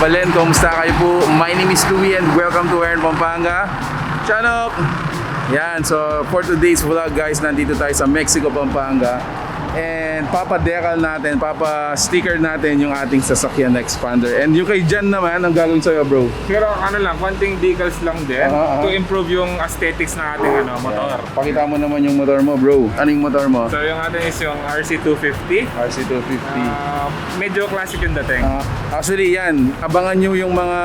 Kabalen, kumusta kayo po? My name is Louie and welcome to Aaron Pampanga. Chanok! Yan, so for today's vlog guys, nandito tayo sa Mexico, Pampanga. And papa-decal natin, papa-sticker natin yung ating sasakyan na expander. And yung kay Jan naman, ang gagawin sa'yo bro? Pero ano lang, konting decals lang din to improve yung aesthetics ng ating motor. Pakita mo naman yung motor mo bro. Ano yung motor mo? So yung ating is yung RC250. RC250. Medyo classic yung dating. Actually yan, abangan nyo yung mga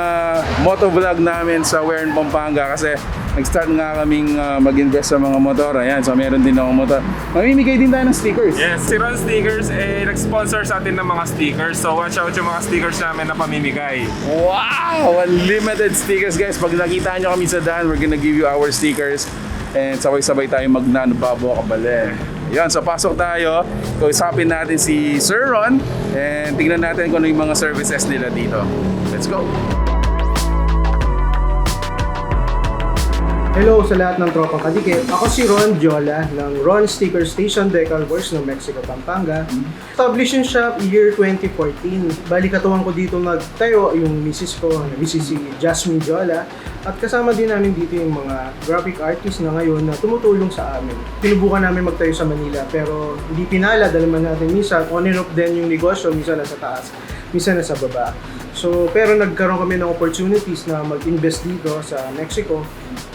motovlog namin sa Aaron Pampanga kasi nag-start nga kaming mag-invest sa mga motor. Ayan, so meron din akong motor. Mamimigay din tayo ng stickers. Yes, si Ron Stickers nag-sponsor sa atin ng mga stickers. So watch out yung mga stickers namin na pamimigay. Wow! Unlimited stickers guys. Pag nakita nyo kami sa daan, we're gonna give you our stickers. And sabay-sabay tayo magnanubabo kabale. Yan, so pasok tayo. Kausapin natin si Sir Ron. And tingnan natin kung ano yung mga services nila dito. Let's go! Hello sa lahat ng tropang kadikit. Ako si Ron Jola ng Ron Sticker Station Decal Works ng Mexico, Pampanga. Established yung shop year 2014. Bali katuwang ko dito nagtayo yung misis ko, misis si Jasmine Jola. At kasama din namin dito yung mga graphic artists na ngayon na tumutulong sa amin. Pinubukan namin magtayo sa Manila pero hindi pinala dahil man natin minsan on and off din yung negosyo, minsan nasa taas, minsan nasa baba. So, pero nagkaroon kami ng opportunities na mag-invest dito sa Mexico.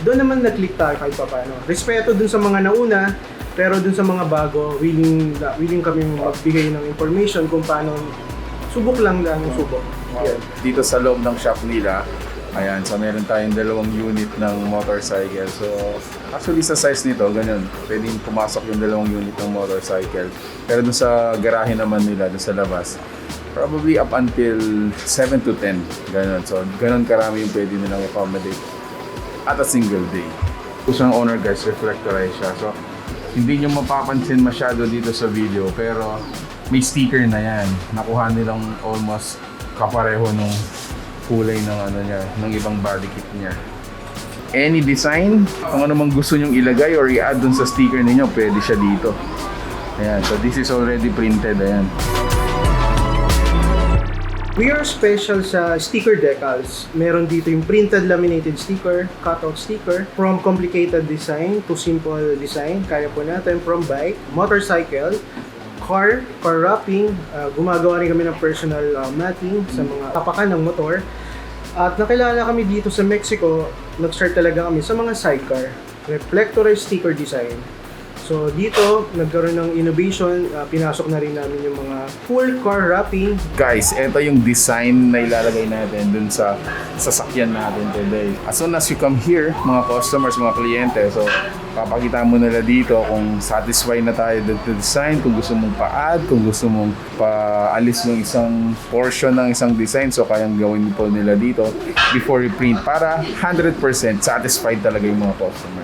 Doon naman nag-click tayo kahit paano. Respeto dun sa mga nauna, pero dun sa mga bago, willing kami magbigay ng information kung paano subok lang ang subok. Wow. Dito sa loob ng shop nila, ayan, so meron tayong dalawang unit ng motorcycle. So, actually sa size nito, ganyan, pwedeng pumasok yung dalawang unit ng motorcycle. Pero dun sa garahe naman nila, dun sa labas, probably up until 7 to 10. Ganon. So, ganon karami yung pwede nilang accommodate at a single day. Kusang owner guys, reflectorize siya. So, hindi nyo mapapansin masyado dito sa video, pero may sticker na yan. Nakuha nilang almost kapareho nung kulay ng ano niya, ng ibang body kit niya. Any design, kung ano mang gusto nyong ilagay or i-add dun sa sticker ninyo, pwede siya dito. Ayan, so this is already printed. Ayan. We are special sa sticker decals. Meron dito yung printed laminated sticker, cutout sticker, from complicated design to simple design. Kaya po natin from bike, motorcycle, car wrapping, gumagawa rin kami ng personal matting sa mga tapakan ng motor. At nakilala kami dito sa Mexico, nag-start talaga kami sa mga sidecar, reflectorized sticker design. So dito, nagkaroon ng innovation, pinasok na rin namin yung mga full car wrapping. Guys, ito yung design na ilalagay natin dun sa sasakyan natin today. As soon as you come here, mga customers, mga kliyente, so papakita mo nila dito kung satisfied na tayo dun sa design, kung gusto mong pa-add, kung gusto mong paalis ng isang portion ng isang design, so kayang gawin po nila dito before you print para 100% satisfied talaga yung mga customer.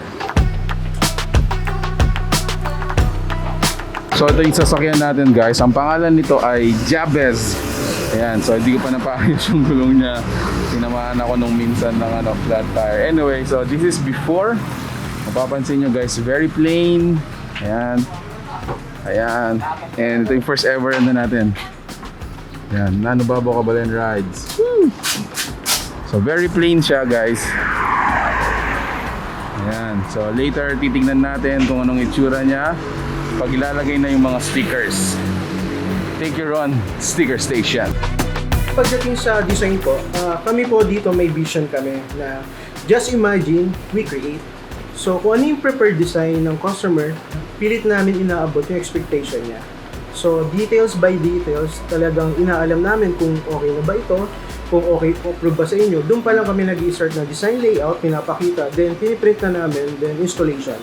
So ito yung sasakyan natin guys. Ang pangalan nito ay Jabez. Ayan, so hindi ko pa napaayos yung gulong niya. Tinamaan ako nung minsan ng flat tire. Anyway, so this is before. Mapapansin nyo guys, very plain. Ayan. Ayan. And ito yung first ever na natin. Ayan, Nanubabo Kabalen Rides. Woo! So very plain siya guys. Ayan, so later titignan natin kung anong itsura niya pag ilalagay na yung mga stickers. Take your own sticker station. Pagdating sa design po, kami po dito may vision kami na just imagine, we create. So kung ano yung preferred design ng customer, pilit namin inaabot yung expectation niya. So details by details, talagang inaalam namin kung okay na ba ito, kung okay, approve ba sa inyo. Doon pa lang kami nag-i-start na design layout, pinapakita, then piniprint na namin, then installation.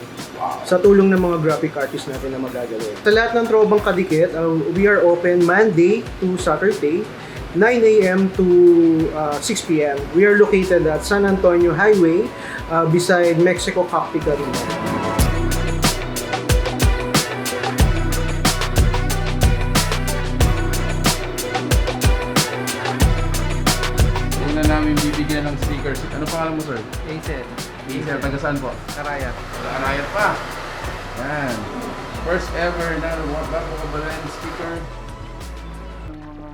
Sa tulong ng mga graphic artists natin na magagawin. Sa lahat ng tropang kadikit, we are open Monday to Saturday, 9 a.m. to 6 p.m. We are located at San Antonio Highway, beside Mexico Coptic Arena. Namin bibigyan ng stickers. Ano pangalan mo sir? Acer. Acer, taga saan po? Karayat. Arayat pa. Yan. First ever na Nanubabo Kabalen sticker. Ng mga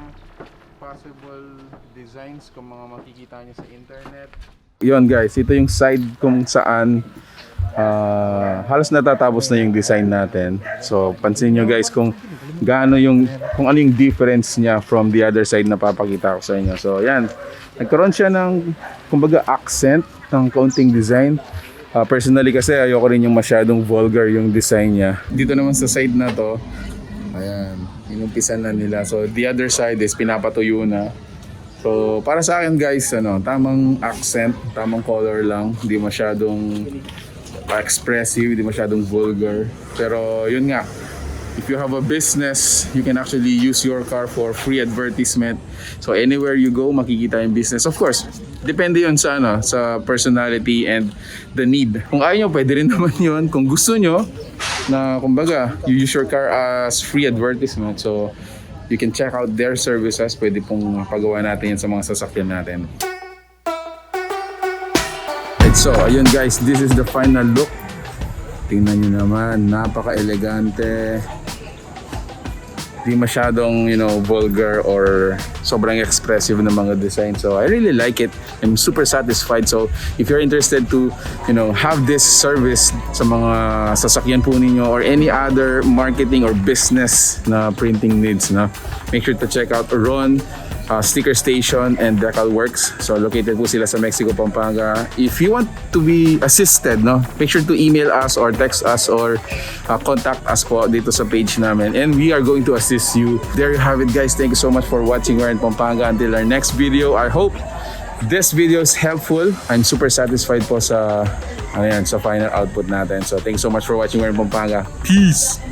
possible designs kung mga makikita nyo sa internet. Yun guys, ito yung side kung saan halos natatapos na yung design natin. So pansin nyo guys kung ano yung difference niya from the other side na papakita ko sa inyo. So yan, nagkaroon siya ng kumbaga accent ng kaunting design. Personally kasi ayoko rin yung masyadong vulgar yung design niya. Dito naman sa side na to, ayan, inumpisan na nila. So the other side is pinapatuyo na. So para sa akin guys, tamang accent, tamang color lang, hindi masyadong expressive, hindi masyadong vulgar. Pero yun nga, if you have a business, you can actually use your car for free advertisement. So anywhere you go, makikita yung business. Of course, depende yun sa sa personality and the need. Kung ayaw nyo, pwede rin naman yun. Kung gusto nyo na kumbaga, you use your car as free advertisement. So you can check out their services. Pwede pong pagawa natin yan sa mga sasakyan natin. So ayun guys, this is the final look. Tingnan nyo naman, napaka-elegante. Di masyadong, vulgar or sobrang expressive ng mga design. So I really like it. I'm super satisfied. So if you're interested to, have this service sa mga sasakyan po ninyo or any other marketing or business na printing needs, make sure to check out Ron Sticker Station and Decal Works. So located po sila sa Mexico, Pampanga. If you want to be assisted, make sure to email us or text us or contact us po dito sa page namin. And we are going to assist you. There you have it guys. Thank you so much for watching We're in Pampanga. Until our next video, I hope this video is helpful. I'm super satisfied po sa final output natin. So thank you so much for watching We're in Pampanga. Peace!